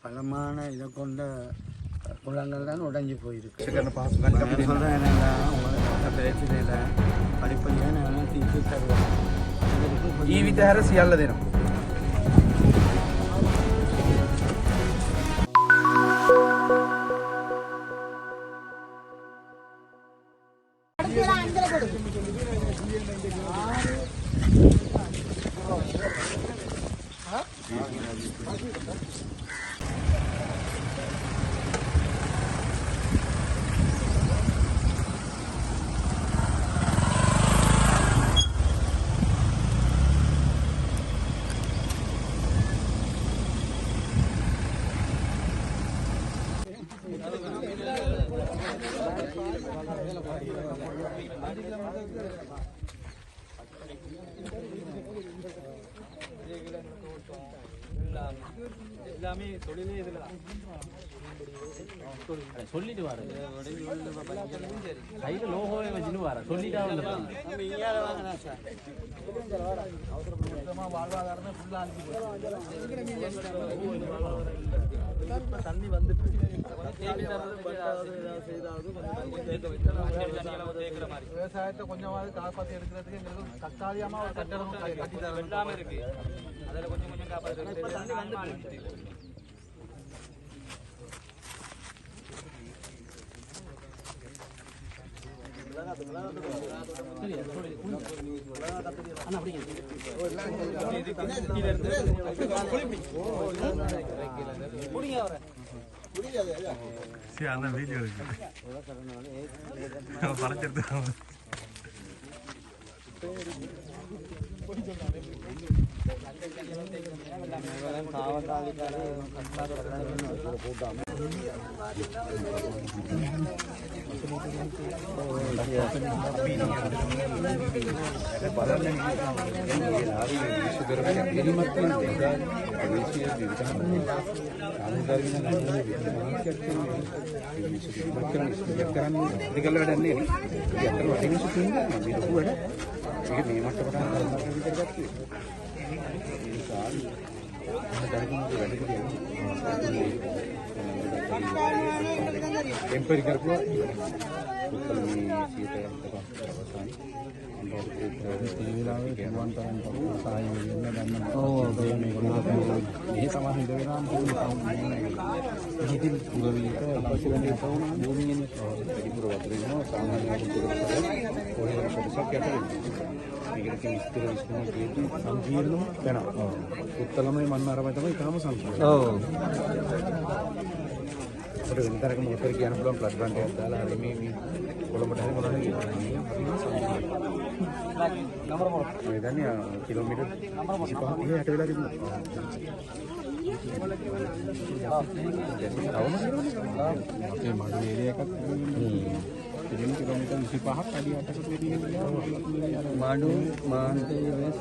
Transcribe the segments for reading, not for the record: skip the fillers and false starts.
பலமான இதை கொண்ட குளங்கள் தான் உடைஞ்சி போயிருக்கு. சொல்கிறேன் என்னென்னா உங்களுக்கு பிரச்சனையில் படிப்படியாக நான் தீர்த்து தருவேன். ජීවිතහැර සියල්ල දෙනවා. எல்லாமே தொழிலே இதுல சொல்லிட்டு வர கையில லோகோவை வச்சுன்னு வர சொல்லிட்டா வாழ்வாதாரமே ஃபுல்லா தண்ணி வந்துட்டு விவசாயத்தை கொஞ்சமாவது காப்பாற்றி எடுக்கிறதுக்கு எங்களுக்கு தற்காலிகமா ஒரு கட்டணம் கட்டி தர எல்லாமே இருக்கு. அதில் கொஞ்சம் கொஞ்சம் காப்பாற்று தண்ணி வந்து அந்த வீடியோ இருக்கு பழச்செடுத்து टेम्परी कर उत्तलमय मन्नारमय काम අපිට වෙනතරක මොකටද කියන්න පුළුවන් ප්ලග් බන්ඩ් එකක් දාලා හරි මේ කොළඹට හරි මොනවා හරි නම්බර මොකක්ද මේ දන්නේ කිලෝමීටර් 25 30 යට වෙලා තිබුණා. ඒ මඩු ඒරියා එකක් කිලෝමීටර් 25ක් අඩි 8කට වැඩි මඩු මාන්තේ වෙස්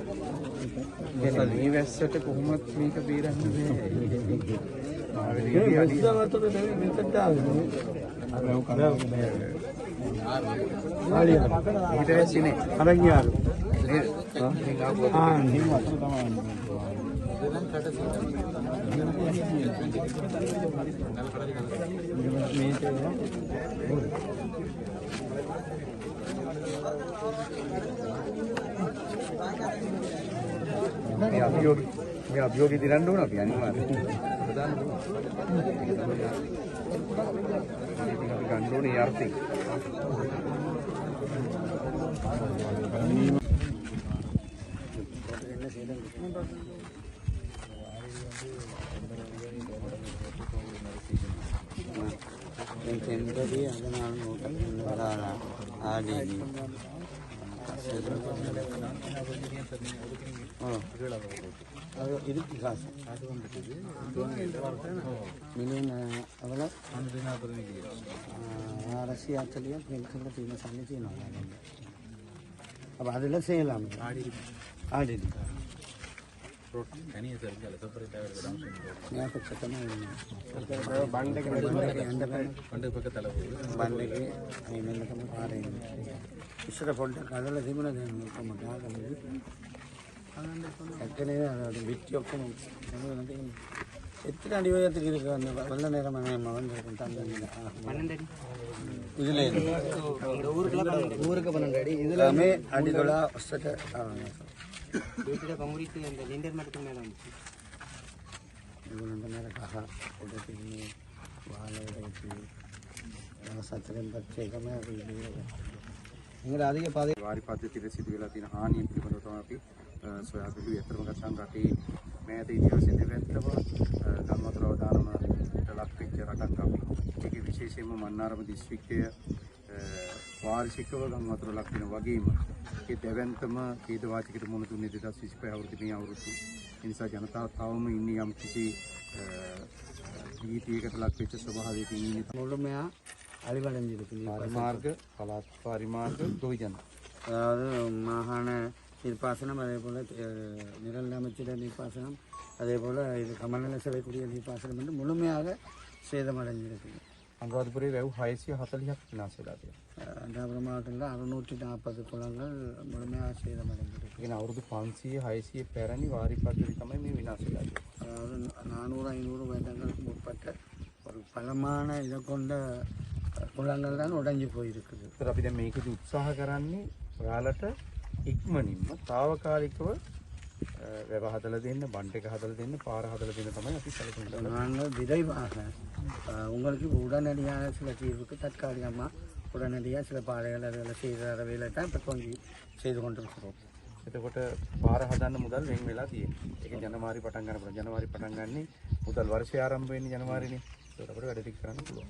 එතන මේ වැස්සට කොහොමත් මේක බේරන්නේ මේ අභියෝගය දිරන්න ඕන අපි අනිවාර්යයෙන් ප්‍රධාන ගන්න ඕනේ යාර්ථික දැන් කෙන්දදී අදනාල් නෝටක් වල ආදී அது இருக்கு காசு மில்லியன் அவ்வளோ அரசியாத்துலேயும் பென்ஷனில் தீமை சாமி செய்யணும் அப்போ அதில் செய்யலாம் ஆடி బండకి ఇసుక పొంట కథలో దిగునది ఎక్కడే விட்டு வைக்கணும் எத்தனை அடி உயரத்துக்கு இருக்கு அந்த வெள்ள நேரம் இதில் ஊருக்கு 12 அடி இதுலாமே அடிகளா ஃபஸ்ட்டு வீட்டில் கமுறிட்டு அந்த லிண்டர் மரத்துக்கு மேலே வந்துச்சு இது அந்த மேலே கஹா உடனே வாழை வச்சு සතරෙන් පස්සේ එකම ඉංග්‍රීසි අධික පාදේ වාරි පද්ධතියේ සිදු වෙලා තියෙන හානිය පිළිබඳව තමයි අපි සොයා බැලුවේ. අතරම ගතන් රටේ මෑත ඉතිහාසයේ දෙවැත්තම ගම්වතුර අවදානමට ලක් වෙච්ච රටක් අපි. ඒකේ විශේෂයෙන්ම මන්නාරම දිස්ත්‍රික්කය වාර්ෂිකව ගම්වතුර ලක් වෙන වගේම ඒ දෙවැත්තම කේදවාචිකට මුහුණ දුන්නේ 2025 අවුරුද්දේ මේ අවුරුද්ද. ඒ නිසා ජනතාව තවම ඉන්නේ යම් කිසි ජීවිතයකට ලක් වෙච්ච ස්වභාවයකින් ඉන්නේ. முழுமையா அழிவடைஞ்சிருக்கு පරිමාර්ග පළාත් පරිමාර්ග ගොවිජන அதாவது மாகாண நீர்ப்பாசனம் அதே போல் நிரல் அமைச்சிட நீர்ப்பாசனம் அதே போல் இது கமநல சேவைக்குரிய நீர்ப்பாசனம் வந்து முழுமையாக சேதமடைஞ்சிருக்குது. අනුරාධපුරයේ වැව් 640ක් විනාශ වෙලා තියෙනවා. அனுராதபுரம் மாவட்டத்தில் 640 குளங்கள் முழுமையாக சேதமடைஞ்சிருக்கு. ඒ කියන්නේ අවුරුදු 500 600 පැරණි වාරි පද්ධති තමයි මේ විනාශ වෙලා තියෙන්නේ. அதாவது 400-500 வருடங்களுக்கு முற்பட்ட ஒரு பலமான இதை கொண்ட குளங்கள் தான் உடைஞ்சு போயிருக்குது. ඒතර අපි දැන් මේකදී උත්සාහ කරන්නේ ඔයාලට ඉක්මනින්ම తాවකාලිකව වැව හදලා දෙන්න, බන්ට් එක හදලා දෙන්න, පාර හදලා දෙන්න තමයි අපි සැලසුම් කරන්නේ. நாங்கள் விரைவாக உங்களுக்கு உடனடியாக சில தீர்வுக்கு தற்காலிகமாக உடனடியாக சில பாதைகள் அதில் செய்த வேலை தான் இப்போ கொஞ்சம் செய்து கொண்டிருக்கிறோம். එතකොට පාර හදන්න මුදල් වෙන් වෙලා තියෙනවා. ඒක ජනවාරි පටන් ගන්නකොට ජනවාරි පටන් ගන්නේ මුදල් වර්ෂය ආරම්භ වෙන්නේ ජනවාරිනේ. ඒකට අපිට වැඩ ටික කරන්න පුළුවන්.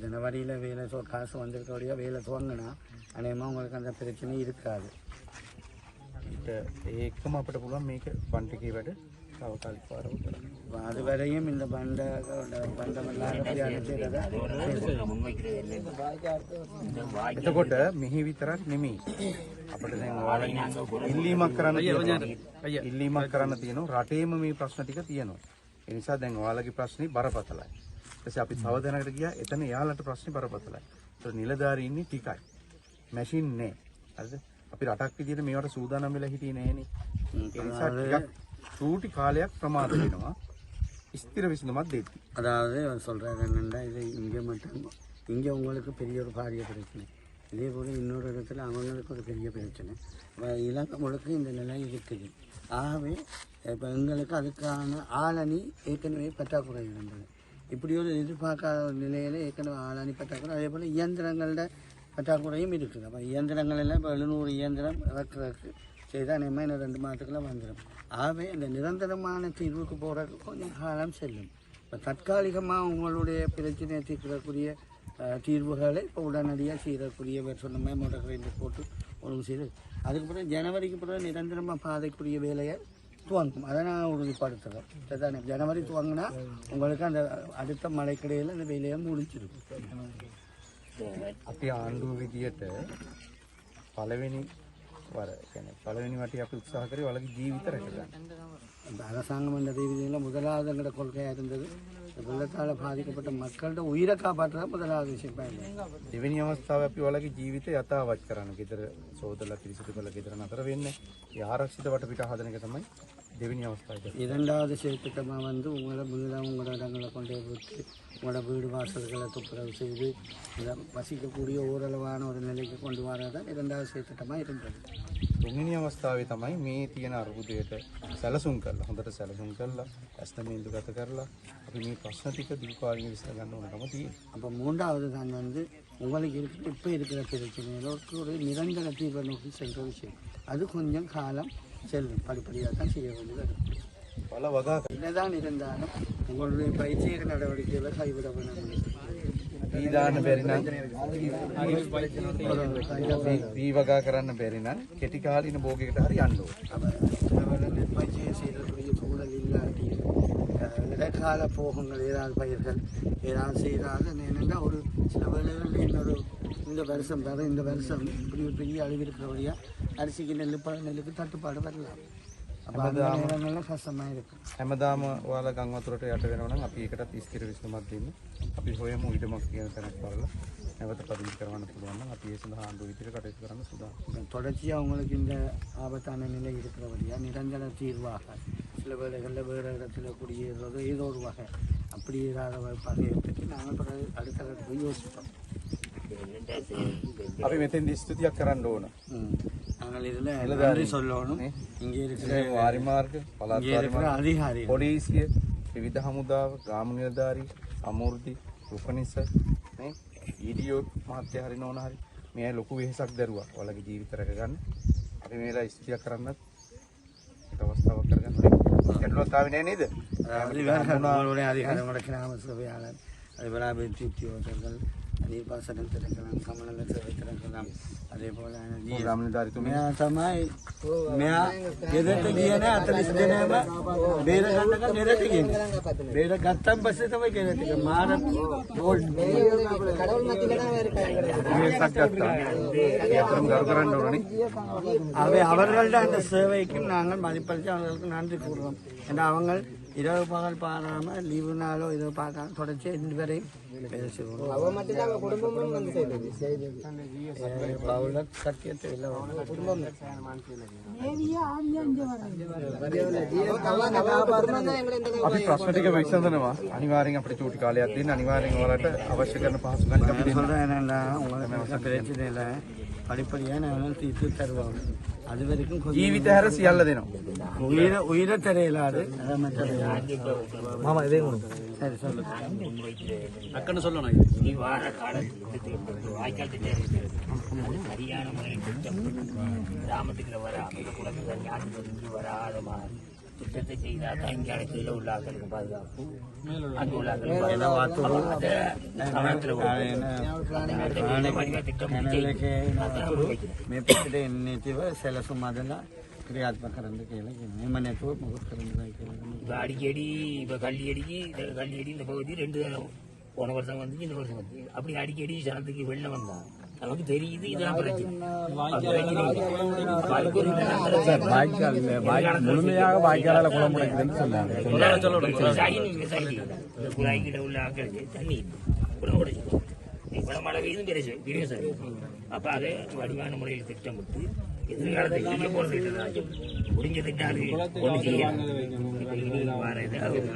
ஜனவரியில் வேலை காசு வந்திருக்கக்கூடிய வேலை துவங்கினா அநேகமாக உங்களுக்கு அந்த பிரச்சனை இருக்காது. ඊට ඒකම අපිට පුළුවන් මේක බන්ට් එකේ වැඩ తాවකාලික පාරව කරන්න. அது வரையும் இந்த பண்டமெல்லாம் එතකොට මෙහි විතරක් නෙමෙයි අපිට දැන් ඔයාලා ඉල්ලීමක් කරන්න තියෙනවා. ඉල්ලීමක් කරන්න තියෙනවා. රටේම මේ ප්‍රශ්න ටික තියෙනවා. ඒ නිසා දැන් ඔයාලගේ ප්‍රශ්නේ බරපතලයි. ඊට අපි සවදනකට ගියා. එතන එයාලට ප්‍රශ්නේ බරපතලයි. ඒතර නිලධාරී ඉන්නේ ටිකයි. මැෂින් නෑ. හරිද? අපි රටක් විදිහට මේවට සූදානම් වෙලා හිටියේ නෑනේ. ඒ නිසා ටිකක් චූටි කාලයක් ප්‍රමාද වෙනවා. ස්ථිර විසඳුමක් දෙන්න. அதாவது சொல்கிறாங்க என்னென்னா இது இங்கே மட்டும் இங்கே உங்களுக்கு பெரிய ஒரு பாரிய பிரச்சனை, இதே போல் இன்னொரு இடத்துல அவங்களுக்கு ஒரு பெரிய பிரச்சனை, இலங்கை முழுக்க இந்த நிலை இருக்குது. ஆகவே இப்போ எங்களுக்கு அதுக்கான ஆளணி ஏற்கனவே பற்றாக்குறை இருந்தது. இப்படி ஒரு எதிர்பார்க்காத நிலையில் ஏற்கனவே ஆளணி பற்றாக்குறை, அதே போல் இயந்திரங்களோட பற்றாக்குறையும் இருக்குது. அப்போ இயந்திரங்கள் எல்லாம் இப்போ 700 இயந்திரம் இறக்குறதுக்கு செய்தால் நம்ம இன்னும் 2 மாதத்துக்குள்ள வந்துடும். ஆகவே இந்த நிரந்தரமான தீர்வுக்கு போகிறதுக்கு கொஞ்சம் காலம் செல்லும். இப்போ தற்காலிகமாக உங்களுடைய பிரச்சனையை தீர்க்கக்கூடிய தீர்வுகளை இப்போ உடனடியாக செய்யக்கூடிய சொன்ன மாதிரி மோட்டர் கிரைண்டர் போட்டு ஒழுங்கு செய்து அதுக்கு பிறகு ஜனவரிக்கு பிறகு நிரந்தரமாக பாதைக்குரிய வேலையை துவங்கும். அதை நான் உறுதிப்படுத்துகிறேன். சரிதானே? ஜனவரி துவங்கினா உங்களுக்கு அந்த அடுத்த மழைக்கிடையில் அந்த வேலையை முடிச்சிருக்கும். අපි ආණ්ඩුව විදියට පළවෙනි වර කියන්නේ පළවෙනි වටේ අපි උත්සාහ කරේ ඔයාලගේ ජීවිත රැකගන්න. இந்த அரசாங்கம் என்ற ரீதியில் முதலாவது எங்களோட கொள்கையாக இருந்தது வெள்ளத்தால் பாதிக்கப்பட்ட மக்களோட உயிரை காப்பாற்றுறது முதலாவது விஷயம். දෙවෙනි අවස්ථාවේ අපි ඔයාලගේ ජීවිත යථාවත් කරන්න. ගෙදර සෝදලා පිරිසිදු කරලා ගෙදර නතර වෙන්න. ඒ ආරක්ෂිත වටපිට හදන එක තමයි දෙවෙනි අවස්ථාවේ. இரண்டாவது செயற்திட்டமாக வந்து உங்களோட வீடாக உங்களோட இடங்களை கொண்டு விட்டு உங்களோட வீடு வாசல்களை துப்புரவு செய்து இதை வசிக்கக்கூடிய ஓரளவான ஒரு நிலைக்கு கொண்டு வரது தான் இரண்டாவது செயற்திட்டமாக இருந்தது. තුන්වෙනි අවස්ථාවේ තමයි මේ තියෙන අරුබුදයට සැලසුම් කරලා හොඳට සැලසුම් කරලා ඇස්තමේන්තු ගත කරලා අපි මේ ප්‍රශ්න ටික දීර්ඝකාලීනව විසඳ ගන්න ඕනකම තියෙනවා. அப்போ மூன்றாவது தான் வந்து உங்களுக்கு இப்போ இருக்கிற பிரச்சனைகளுக்கு ஒரு நிரந்தர தீர்வை நோக்கி சென்ற விஷயம். அது கொஞ்சம் காலம் செல்லும். படிப்படியாக தான் செய்ய வேண்டியது இருக்கும். பல வகை என்னதான் இருந்தாலும் உங்களுடைய பயிற்சியக நடவடிக்கைகளை கைவிட வேணும். ඊදාන්න බැරි නම් වීවගා කරන්න බැරි නම් කෙටි කාලින භෝගයකට හරි යන්න ඕනේ. செய்யக்கூடிய சூழல் இல்லாட்டி இடைக்கால போகங்கள் ஏதாவது பயிர்கள் ஏதாவது செய்தால் என்னென்னா ஒரு சில வேளைகளில் இன்னொரு இந்த வருஷம் தவிர இந்த வருஷம் இப்படி ஒரு பெரிய அளவு இருக்கிறபடியாக அரிசிக்கு நெல்லுக்கு தட்டுப்பாடு வரலாம். அப்போ அந்த நேரங்கள்லாம் கஷ்டமாக இருக்கும். හැමදාම ඔයාලා ගම් වතුරට යට වෙනවා නම් අපි ඒකටත් ස්ථිර විසඳුමක් දෙන්න. අපි හොයමු ඉඩමක් කියන තැනක් බලලා නැවත පදිංචි කරවන්න පුළුවන් නම් අපි ඒ සඳහා ආණ්ඩුව විදිහට කටයුතු කරන්න සූදානම්. தொடர்ச்சியாக உங்களுக்கு இந்த ஆபத்தான நிலை இருக்கிறபடியாக நிரந்தர தீர்வாக சில வேளைகளில் வேறு இடத்துல குடியேறதோ ஏதோ ஒரு வகை அப்படி ஏதாவது வகையை பற்றி நாங்கள் பிறகு அடுத்த போய் யோசிப்போம். අපි මෙතෙන්දී ස්තුතියක් කරන්න ඕන. நாங்கள் இதில் நன்றி சொல்லணும். இங்கே இருக்கிற වාරි මාර්ග පළාත් වාරි මාර්ග அதிகாரி පොලිසිය විවිධ හමුදාව ග්‍රාම නිලධාරී සමෘද්ධි රුපනිස මේ ඊඩියෝ මහත්තයා හරි නෝන හරි මේ අය ලොකු වෙහෙසක් දරුවා ඔයාලගේ ජීවිත රැක ගන්න. අපි මේලා ස්තුතියක් කරන්නත් ඒක අවස්ථාවක් කරගන්න ගැටලුවක් ආවේ නෑ නේද? அதிகாரிகளோட கிராம சபையாளர் அதுபோல் அபிவிருத்தி உத்தியோகர்கள் நீர்ப்பாசன திறக்கலாம் சமநல சேவை திறக்கலாம் அதே போல் ග්‍රාම නිලධාරීතුමා මෙයා තමයි මෙයා ගෙදරට ගියනේ 40 දෙනාම බේර ගන්නක ගෙදරට ගියනේ. බේර ගත්තන් පස්සේ තමයි ගෙදරට ගියේ. මාර ගෝල්ඩ් වෙහෙසක් ගත්තා. ඒතරම් ගරු කරන්න ඕනනේ. அவர்கள்ட்ட அந்த சேவைக்கும் நாங்கள் மதிப்பளித்து அவர்களுக்கு நன்றி கூறுவோம். ஏன்னா அவங்க இரவு பகல் பாராமல் லீவு நாளோ இதோ பார்க்காம தொடர்ச்சி ரெண்டு பேரையும் பேசுவோம். சத்தியத்தை இல்லை குடும்பம் අපි ප්‍රශ්න ටික විසඳනවා. අනිවාර්යෙන් අපිට චූටි කාලයක් දෙන්න. අනිවාර්යෙන් ඔයාලට අවශ්‍ය කරන පහසුකම් අපි දෙන්න. சொல்கிறேன் என்னென்னா உங்களுக்கு பிரச்சனையில் படிப்படியாக நாங்கள் தீர்த்து தருவோம். அது வரைக்கும் ජීවිත හැර සියල්ල දෙනවා. உயிரை தெரியலாது மாமா இதே சரி சொல்லு அக்கன்னு சொல்லணும். வார காலத்துக்கு வாய்க்கால் சரியான முறையில் திட்டமிட்டு கிராமத்துக்குள்ள வர அந்த குளத்துக்கு யாரும் தெரிஞ்சு வராத மாதிரி திட்டத்தை செய்தால் தான் இங்கே கீழே உள்ள ஆக்களுக்கு பாதுகாப்பு அங்கே உள்ள මේ පිටේ ඉන්නේතිව සැලසුම් අදලා ක්‍රියාත්මක කරන්න කියලා කියනවා. එම නැතුව මොකද කරන්නයි කියලා. இப்போ அடிக்கடி இப்போ கள்ளியடிக்கு இந்த பகுதி 2 தடவை போன வருஷம் வந்து இந்த வருஷம் வந்து அப்படி அடிக்கடி ஜனத்துக்கு வெள்ளம் வந்தா நமக்கு தெரியுது இதெல்லாம் பிரச்சனை. முழுமையாக வாய்க்காலால குளம் முளைக்குதுன்னு சொன்னாங்க. குழாய்கிட்ட உள்ள ஆக்களுக்கு தண்ணி குளம் உடைச்சு இவ்வளவு மழை பெய்யுதும் பெரிய சார். அப்ப அதை வடிவான முறையில் திட்டமிட்டு எதிர்காலத்தில் செய்ய போறது முடிஞ்ச திட்டம் ஒன்று செய்யலாம்.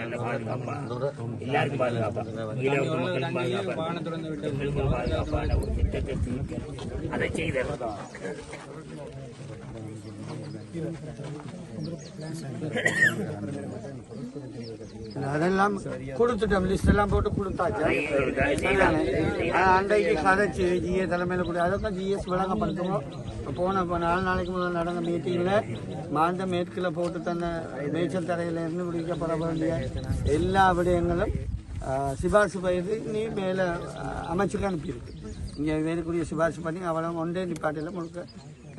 நல்ல பாதுகாப்பா எல்லாருக்கும் பாதுகாப்பா மக்களுக்கும் பாதுகாப்பான ஒரு திட்டத்தை அதை செய்தார். அதெல்லாம் கொடுத்துட்டோம். லிஸ்ட் எல்லாம் போட்டு கொடுத்தாச்சு. அன்றைக்கு கதைச்சு ஜிஏ தலைமையில் கூட அതൊക്കെ ஜிஎஸ் விளங்கப்படுத்துவோம். போன 4 நாளைக்கு முதல் நடந்த மீட்டிங்கில் மாந்த மேற்கில் போட்டு தந்த மேய்ச்சல் தரையிலிருந்து முடிக்கப்பட வேண்டிய எல்லா விடயங்களும் சிபாரிசு செய்து நீ மேலே அமைச்சுக்கு அனுப்பியிருக்கு. இங்கே வேறுக்குரிய சிபாரிசு பண்ணி அவளை ஒன்றே நிப்பாட்டில் முழுக்க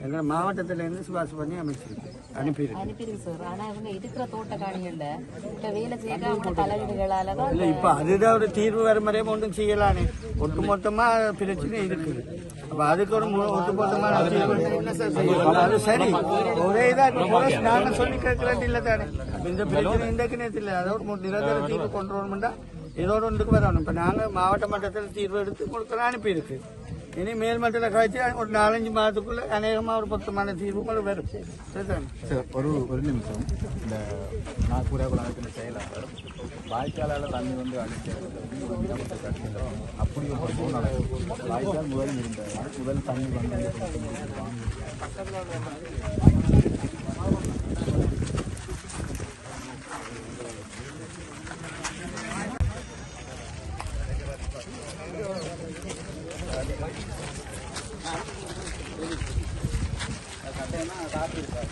எங்கள் மாவட்டத்திலேருந்து சிபாரிசு பண்ணி அமைச்சிருக்கு அனுப்பியிருக்கு சார். ஆனால் இவங்க இருக்கிற தோட்டக்காணிகள்ல இப்போ வேலை செய்யாம தலைவீடுகளால தான் இல்லை. இப்போ அதுதான் ஒரு தீர்வு வர மாதிரியே ஒன்றும் செய்யலானே. ஒட்டுமொத்தமாக பிரச்சனை இருக்குது. அப்போ அதுக்கு ஒரு ஒட்டுமொத்தமான தீர்வு அது சரி. ஒரே இதாக நாங்கள் சொல்லி கேட்கறது இல்லை தானே. இந்த பிரச்சனை இன்றைக்கு நேரத்தில் இல்லை. அதோட நிரந்தர தீர்வு கொண்டு வரணும்னா ஏதோட ஒன்றுக்கு வரணும். இப்போ நாங்கள் மாவட்ட மட்டத்தில் தீர்வு எடுத்து முழுக்க அனுப்பியிருக்கு. இனி மேல்மட்டத்தில் கழிச்சு ஒரு 4-5 மாதத்துக்குள்ள அநேகமாக ஒரு பொருத்தமான தீர்வுகள் வரும். சரிதானே? ஒரு நிமிஷம். இந்த நாகூரா குளத்தின் செயலாளர் வாய்க்காலால் தண்ணி வந்து அடிக்கிறது அப்படி ஒரு சம்பவம் நடக்கும். வாய்க்கால் முதல் தண்ணி வந்து கட்டையெல்லாம் காப்பி இருக்காது.